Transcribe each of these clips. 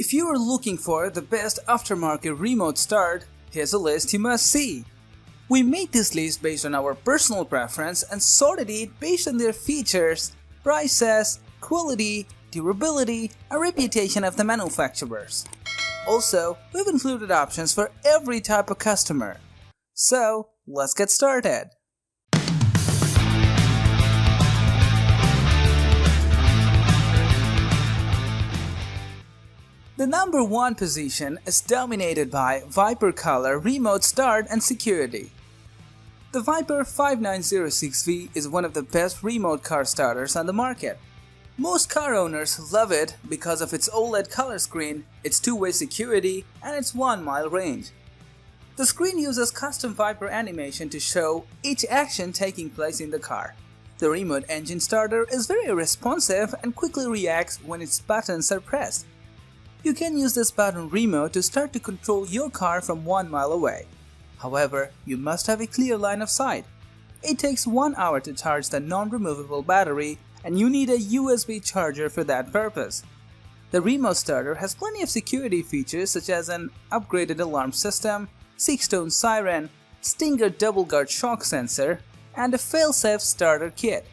If you are looking for the best aftermarket remote start, here's a list you must see. We made this list based on our personal preference and sorted it based on their features, prices, quality, durability, and reputation of the manufacturers. Also, we've included options for every type of customer. So, let's get started. The number 1 position is dominated by Viper Color Remote Start and Security. The Viper 5906V is one of the best remote car starters on the market. Most car owners love it because of its OLED color screen, its two-way security, and its 1-mile range. The screen uses custom Viper animation to show each action taking place in the car. The remote engine starter is very responsive and quickly reacts when its buttons are pressed. You can use this button remote to start to control your car from 1 mile away. However, you must have a clear line of sight. It takes 1 hour to charge the non-removable battery, and you need a USB charger for that purpose. The remote starter has plenty of security features such as an upgraded alarm system, 6-tone siren, Stinger double guard shock sensor, and a fail-safe starter kit.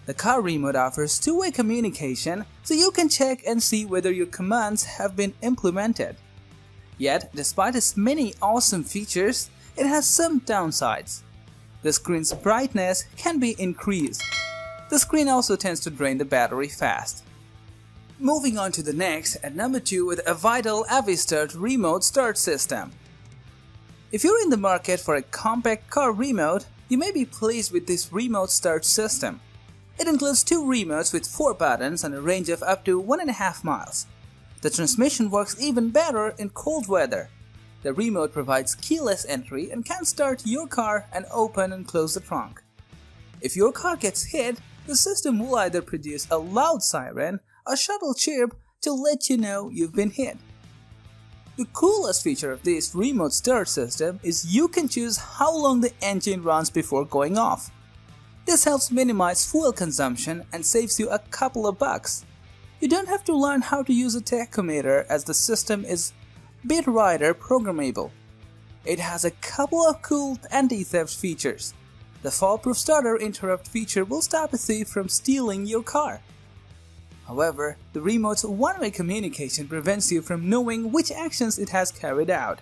The car remote offers two-way communication, so you can check and see whether your commands have been implemented. Yet, despite its many awesome features, it has some downsides. The screen's brightness can be increased. The screen also tends to drain the battery fast. Moving on to the next, at number 2 with Avital Avistart Remote Start System. If you're in the market for a compact car remote, you may be pleased with this remote start system. It includes 2 remotes with 4 buttons and a range of up to 1.5 miles. The transmission works even better in cold weather. The remote provides keyless entry and can start your car and open and close the trunk. If your car gets hit, the system will either produce a loud siren or shuttle chirp to let you know you've been hit. The coolest feature of this remote start system is you can choose how long the engine runs before going off. This helps minimize fuel consumption and saves you a couple of bucks. You don't have to learn how to use a tachometer as the system is bit rider programmable. It has a couple of cool anti-theft features. The fall-proof starter interrupt feature will stop a thief from stealing your car. However, the remote's one-way communication prevents you from knowing which actions it has carried out.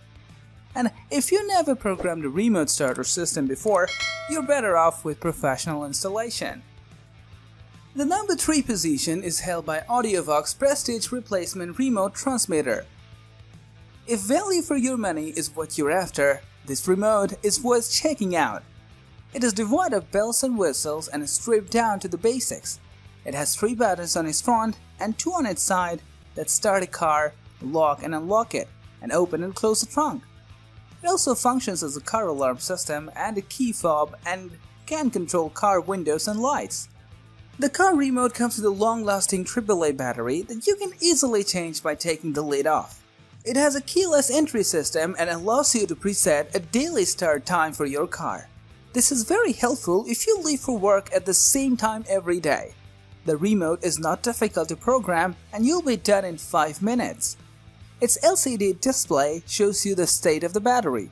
And if you never programmed a remote starter system before, you're better off with professional installation. The number 3 position is held by Audiovox Prestige Replacement Remote Transmitter. If value for your money is what you're after, this remote is worth checking out. It is devoid of bells and whistles and is stripped down to the basics. It has 3 buttons on its front and 2 on its side that start a car, lock and unlock it, and open and close the trunk. It also functions as a car alarm system and a key fob and can control car windows and lights. The car remote comes with a long-lasting AAA battery that you can easily change by taking the lid off. It has a keyless entry system and allows you to preset a daily start time for your car. This is very helpful if you leave for work at the same time every day. The remote is not difficult to program and you'll be done in 5 minutes. Its LCD display shows you the state of the battery.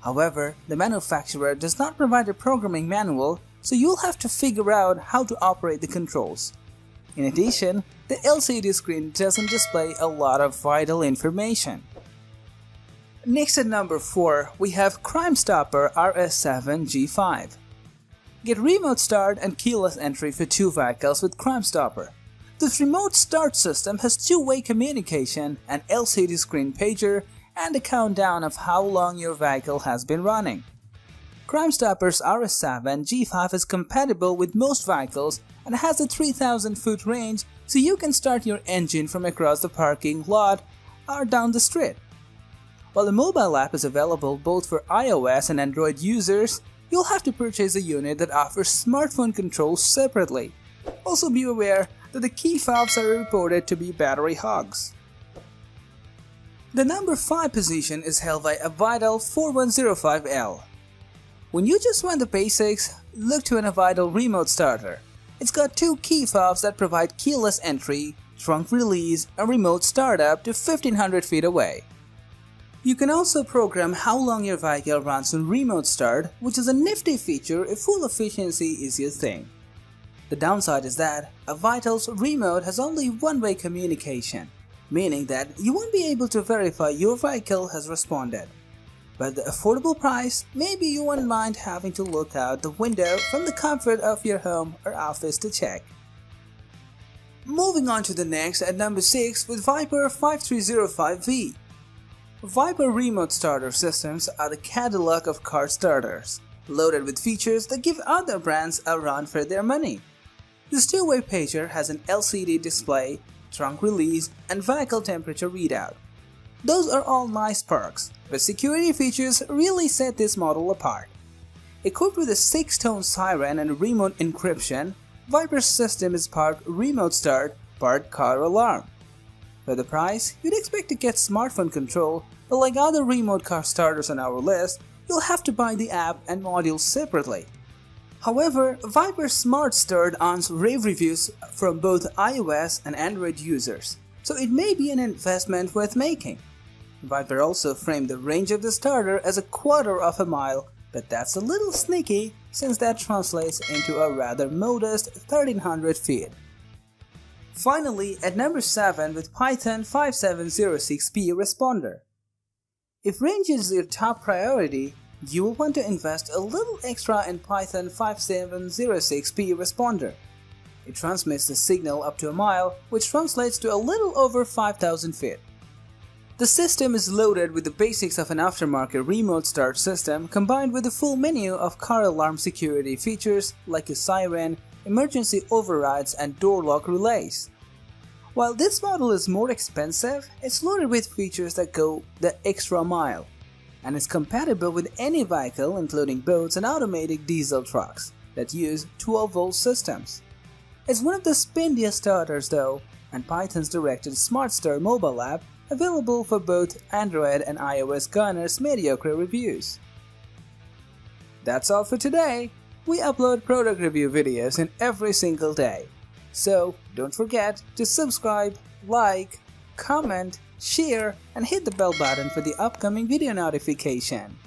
However, the manufacturer does not provide a programming manual, so you'll have to figure out how to operate the controls. In addition, the LCD screen doesn't display a lot of vital information. Next at number 4, we have Crimestopper RS7-G5. Get remote start and keyless entry for 2 vehicles with Crimestopper. This remote start system has two-way communication, an LCD screen pager, and a countdown of how long your vehicle has been running. Crimestopper's RS7-G5 is compatible with most vehicles and has a 3,000-foot range, so you can start your engine from across the parking lot or down the street. While the mobile app is available both for iOS and Android users, you'll have to purchase a unit that offers smartphone controls separately. Also be aware that the key fobs are reported to be battery hogs. The number 5 position is held by Avital 4105L. When you just want the basics, look to an Avital remote starter. It's got 2 key fobs that provide keyless entry, trunk release, and remote startup to 1500 feet away. You can also program how long your vehicle runs on remote start, which is a nifty feature if full efficiency is your thing. The downside is that Avital's remote has only one-way communication, meaning that you won't be able to verify your vehicle has responded. But the affordable price, maybe you won't mind having to look out the window from the comfort of your home or office to check. Moving on to the next at number 6 with Viper 5305V. Viper remote starter systems are the Cadillac of car starters, loaded with features that give other brands a run for their money. This two-way pager has an LCD display, trunk release, and vehicle temperature readout. Those are all nice perks, but security features really set this model apart. Equipped with a 6-tone siren and remote encryption, Viper's system is part remote start, part car alarm. For the price, you'd expect to get smartphone control, but like other remote car starters on our list, you'll have to buy the app and modules separately. However, Viper Smart Start earns rave reviews from both iOS and Android users, so it may be an investment worth making. Viper also framed the range of the starter as a quarter of a mile, but that's a little sneaky since that translates into a rather modest 1300 feet. Finally, at number 7 with Python 5706P responder. If range is your top priority, you will want to invest a little extra in Python 5706P responder. It transmits the signal up to a mile, which translates to a little over 5,000 feet. The system is loaded with the basics of an aftermarket remote start system combined with a full menu of car alarm security features like a siren, emergency overrides, and door lock relays. While this model is more expensive, it's loaded with features that go the extra mile, and is compatible with any vehicle including boats and automatic diesel trucks that use 12-volt systems. It's one of the spendiest starters though, and Python's directed Smart Start mobile app available for both Android and iOS garners mediocre reviews. That's all for today. We upload product review videos in every single day. So don't forget to subscribe, like, comment, share, and hit the bell button for the upcoming video notification.